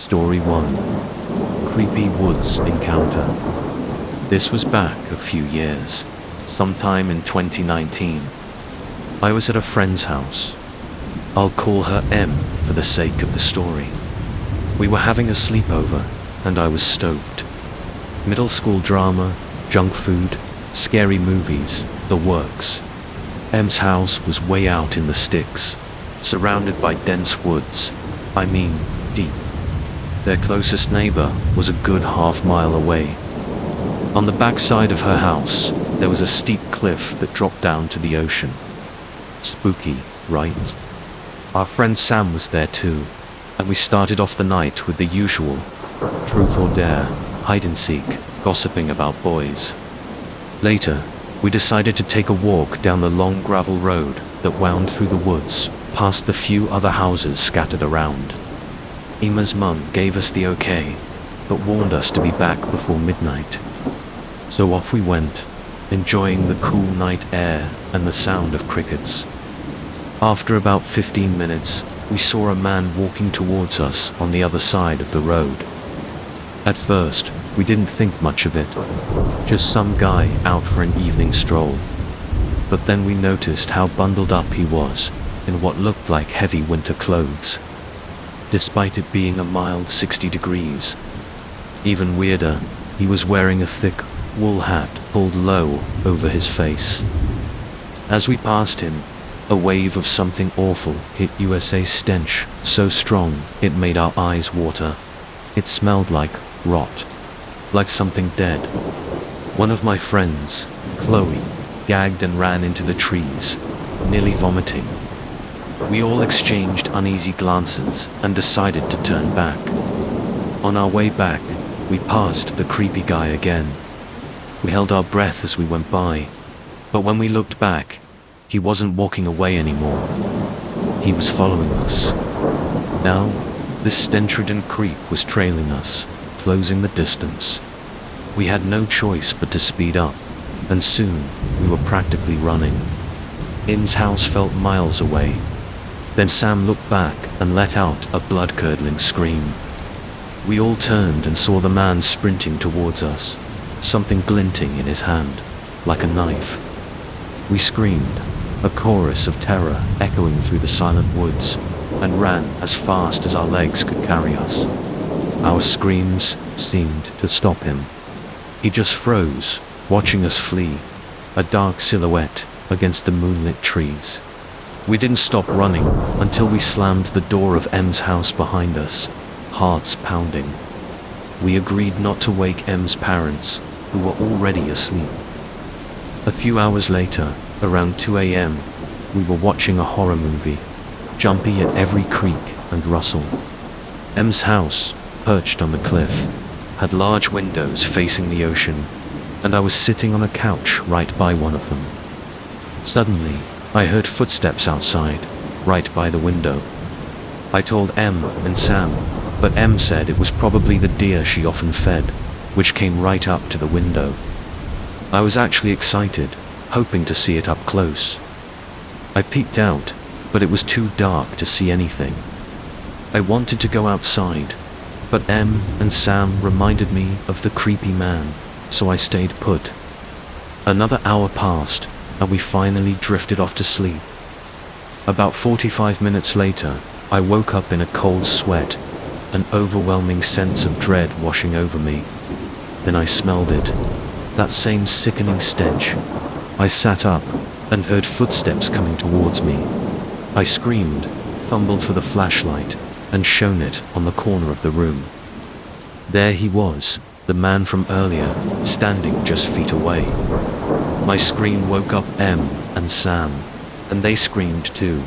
Story 1. Creepy Woods Encounter. This was back a few years, sometime in 2019. I was at a friend's house. I'll call her M for the sake of the story. We were having a sleepover, and I was stoked. Middle school drama, junk food, scary movies, the works. M's house was way out in the sticks, surrounded by dense woods. I mean, deep. Their closest neighbor was a good half-mile away. On the back side of her house, there was a steep cliff that dropped down to the ocean. Spooky, right? Our friend Sam was there too, and we started off the night with the usual truth or dare, hide and seek, gossiping about boys. Later, we decided to take a walk down the long gravel road that wound through the woods, past the few other houses scattered around. Emma's mum gave us the okay, but warned us to be back before midnight. So off we went, enjoying the cool night air and the sound of crickets. After about 15 minutes, we saw a man walking towards us on the other side of the road. At first, we didn't think much of it, just some guy out for an evening stroll. But then we noticed how bundled up he was in what looked like heavy winter clothes, despite it being a mild 60 degrees. Even weirder, he was wearing a thick wool hat pulled low over his face. As we passed him, a wave of something awful hit USA's stench so strong it made our eyes water. It smelled like rot, like something dead. One of my friends, Chloe, gagged and ran into the trees, nearly vomiting. We all exchanged uneasy glances and decided to turn back. On our way back, we passed the creepy guy again. We held our breath as we went by, but when we looked back, he wasn't walking away anymore. He was following us. Now, this stench-ridden creep was trailing us, closing the distance. We had no choice but to speed up, and soon we were practically running. Im's house felt miles away. Then Sam looked back and let out a blood-curdling scream. We all turned and saw the man sprinting towards us, something glinting in his hand, like a knife. We screamed, a chorus of terror echoing through the silent woods, and ran as fast as our legs could carry us. Our screams seemed to stop him. He just froze, watching us flee, a dark silhouette against the moonlit trees. We didn't stop running until we slammed the door of M's house behind us, hearts pounding. We agreed not to wake M's parents, who were already asleep. A few hours later, around 2 a.m., we were watching a horror movie, jumpy at every creak and rustle. M's house, perched on the cliff, had large windows facing the ocean, and I was sitting on a couch right by one of them. Suddenly, I heard footsteps outside, right by the window. I told M and Sam, but M said it was probably the deer she often fed, which came right up to the window. I was actually excited, hoping to see it up close. I peeked out, but it was too dark to see anything. I wanted to go outside, but M and Sam reminded me of the creepy man, so I stayed put. Another hour passed, and we finally drifted off to sleep. About 45 minutes later, I woke up in a cold sweat, an overwhelming sense of dread washing over me. Then I smelled it, that same sickening stench. I sat up and heard footsteps coming towards me. I screamed, fumbled for the flashlight, and shone it on the corner of the room. There he was, the man from earlier, standing just feet away. My scream woke up M and Sam, and they screamed too.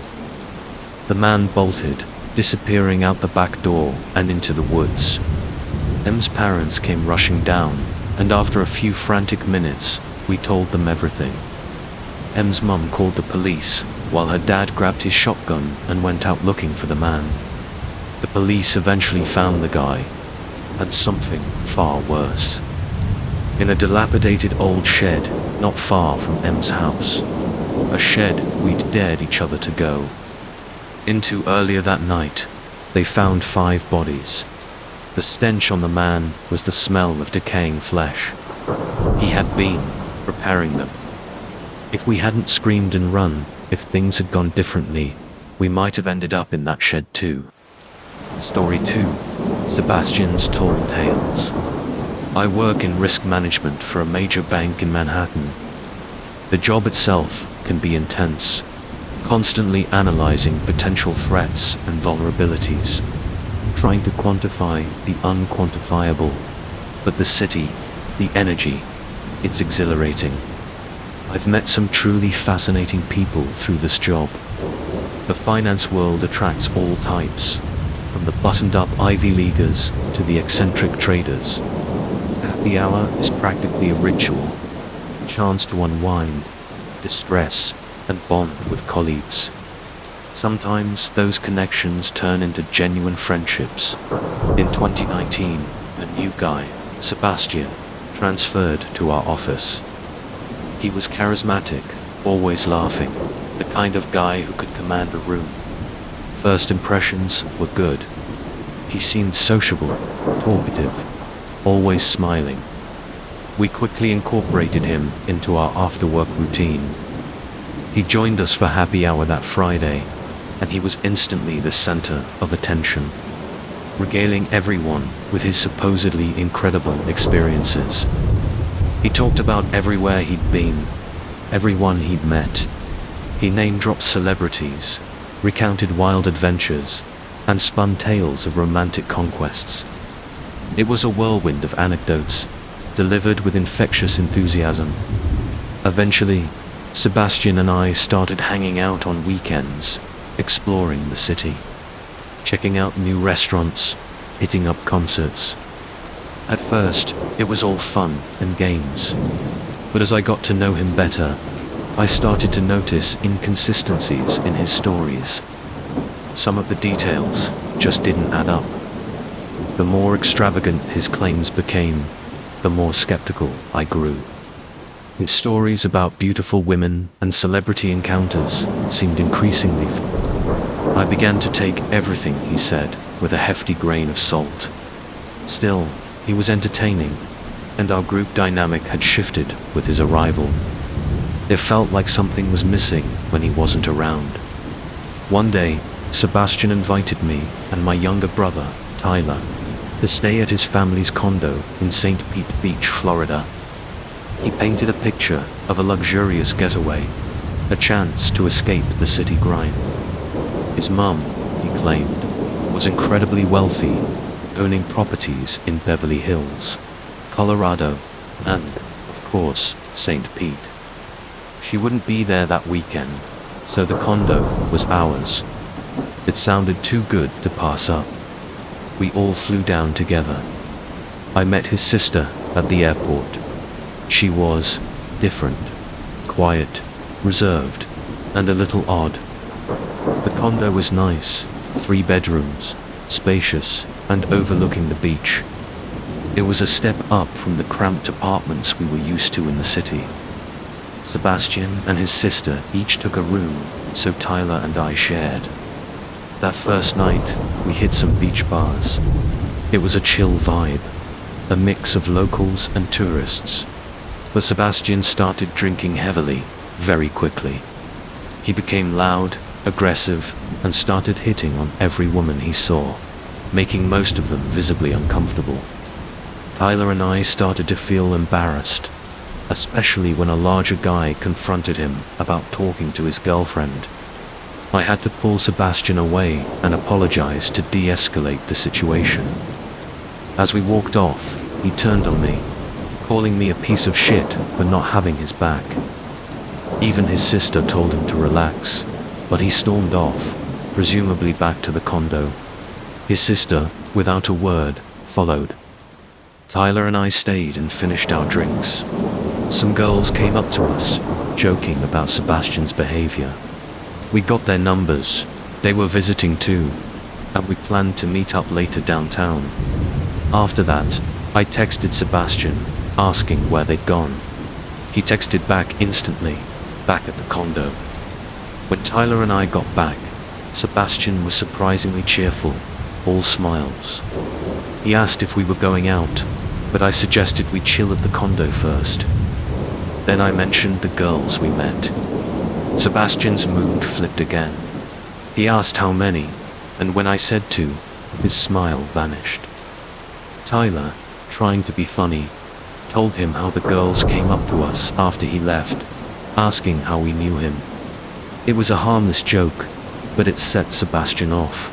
The man bolted, disappearing out the back door and into the woods. M's parents came rushing down, and after a few frantic minutes, we told them everything. M's mum called the police, while her dad grabbed his shotgun and went out looking for the man. The police eventually found the guy, and something far worse. In a dilapidated old shed not far from M's house. A shed we'd dared each other to go into earlier that night. They found 5 bodies. The stench on the man was the smell of decaying flesh. He had been preparing them. If we hadn't screamed and run, if things had gone differently, we might have ended up in that shed too. Story 2. Sebastian's Tall Tales. I work in risk management for a major bank in Manhattan. The job itself can be intense, constantly analyzing potential threats and vulnerabilities, trying to quantify the unquantifiable. But the city, the energy, it's exhilarating. I've met some truly fascinating people through this job. The finance world attracts all types, from the buttoned-up Ivy Leaguers to the eccentric traders. Happy hour is practically a ritual, a chance to unwind, distress, and bond with colleagues. Sometimes those connections turn into genuine friendships. In 2019, a new guy, Sebastian, transferred to our office. He was charismatic, always laughing, the kind of guy who could command a room. First impressions were good. He seemed sociable, talkative, always smiling. We quickly incorporated him into our after-work routine. He joined us for happy hour that Friday, and he was instantly the center of attention, regaling everyone with his supposedly incredible experiences. He talked about everywhere he'd been, everyone he'd met. He name-dropped celebrities, recounted wild adventures, and spun tales of romantic conquests. It was a whirlwind of anecdotes, delivered with infectious enthusiasm. Eventually, Sebastian and I started hanging out on weekends, exploring the city, checking out new restaurants, hitting up concerts. At first, it was all fun and games, but as I got to know him better, I started to notice inconsistencies in his stories. Some of the details just didn't add up. The more extravagant his claims became, the more skeptical I grew. His stories about beautiful women and celebrity encounters seemed increasingly. I began to take everything he said with a hefty grain of salt. Still, he was entertaining, and our group dynamic had shifted with his arrival. It felt like something was missing when he wasn't around. One day, Sebastian invited me and my younger brother, Tyler, to stay at his family's condo in St. Pete Beach, Florida. He painted a picture of a luxurious getaway, a chance to escape the city grind. His mum, he claimed, was incredibly wealthy, owning properties in Beverly Hills, Colorado, and, of course, St. Pete. She wouldn't be there that weekend, so the condo was ours. It sounded too good to pass up. We all flew down together. I met his sister at the airport. She was different, quiet, reserved, and a little odd. The condo was nice, 3 bedrooms, spacious, and overlooking the beach. It was a step up from the cramped apartments we were used to in the city. Sebastian and his sister each took a room, so Tyler and I shared. That first night, we hit some beach bars. It was a chill vibe, a mix of locals and tourists. But Sebastian started drinking heavily, very quickly. He became loud, aggressive, and started hitting on every woman he saw, making most of them visibly uncomfortable. Tyler and I started to feel embarrassed, especially when a larger guy confronted him about talking to his girlfriend. I had to pull Sebastian away and apologize to de-escalate the situation. As we walked off, he turned on me, calling me a piece of shit for not having his back. Even his sister told him to relax, but he stormed off, presumably back to the condo. His sister, without a word, followed. Tyler and I stayed and finished our drinks. Some girls came up to us, joking about Sebastian's behavior. We got their numbers, they were visiting too, and we planned to meet up later downtown. After that, I texted Sebastian, asking where they'd gone. He texted back instantly, back at the condo. When Tyler and I got back, Sebastian was surprisingly cheerful. all smiles. He asked if we were going out, but I suggested we chill at the condo first. Then I mentioned the girls we met. Sebastian's mood flipped again. He asked how many, and when I said two, his smile vanished. Tyler, trying to be funny, told him how the girls came up to us after he left, asking how we knew him. It was a harmless joke, but it set Sebastian off.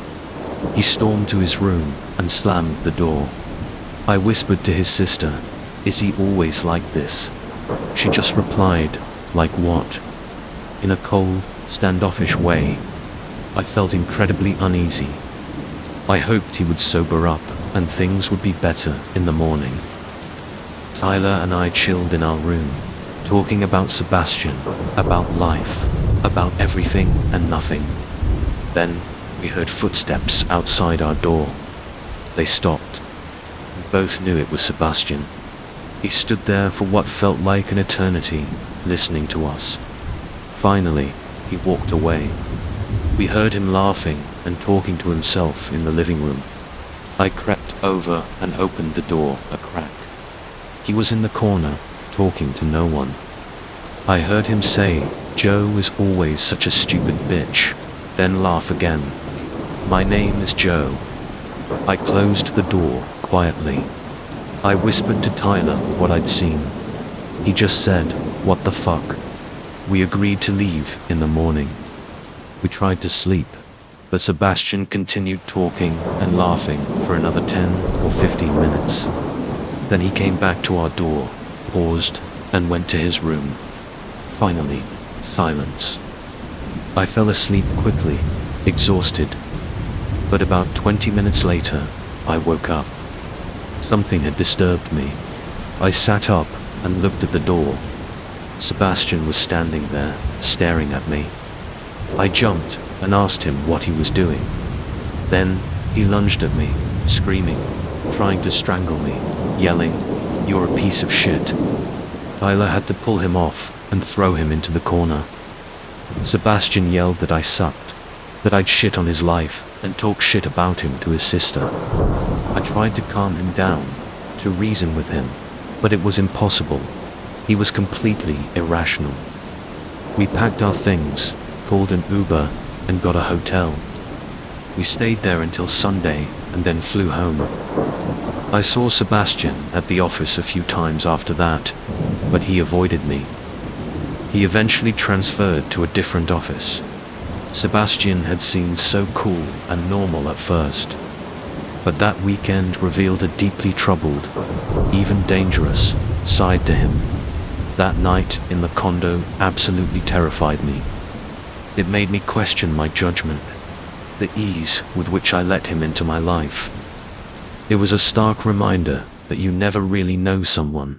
He stormed to his room and slammed the door. I whispered to his sister, "Is he always like this?" She just replied, "Like what?" in a cold, standoffish way. I felt incredibly uneasy. I hoped he would sober up and things would be better in the morning. Tyler and I chilled in our room, talking about Sebastian, about life, about everything and nothing. Then we heard footsteps outside our door. They stopped. We both knew it was Sebastian. He stood there for what felt like an eternity, listening to us. Finally, he walked away. We heard him laughing and talking to himself in the living room. I crept over and opened the door a crack. He was in the corner, talking to no one. I heard him say, "Joe is always such a stupid bitch," then laugh again. "My name is Joe." I closed the door quietly. I whispered to Tyler what I'd seen. He just said, "What the fuck?" We agreed to leave in the morning. We tried to sleep, but Sebastian continued talking and laughing for another 10 or 15 minutes. Then he came back to our door, paused, and went to his room. Finally, silence. I fell asleep quickly, exhausted. But about 20 minutes later, I woke up. Something had disturbed me. I sat up and looked at the door. Sebastian was standing there, staring at me. I jumped and asked him what he was doing. Then he lunged at me, screaming, trying to strangle me, yelling, "You're a piece of shit." Tyler had to pull him off and throw him into the corner. Sebastian yelled that I sucked, that I'd shit on his life and talk shit about him to his sister. I tried to calm him down, to reason with him, but it was impossible. He was completely irrational. We packed our things, called an Uber, and got a hotel. We stayed there until Sunday and then flew home. I saw Sebastian at the office a few times after that, but he avoided me. He eventually transferred to a different office. Sebastian had seemed so cool and normal at first, but that weekend revealed a deeply troubled, even dangerous, side to him. That night in the condo absolutely terrified me. It made me question my judgment, the ease with which I let him into my life. It was a stark reminder that you never really know someone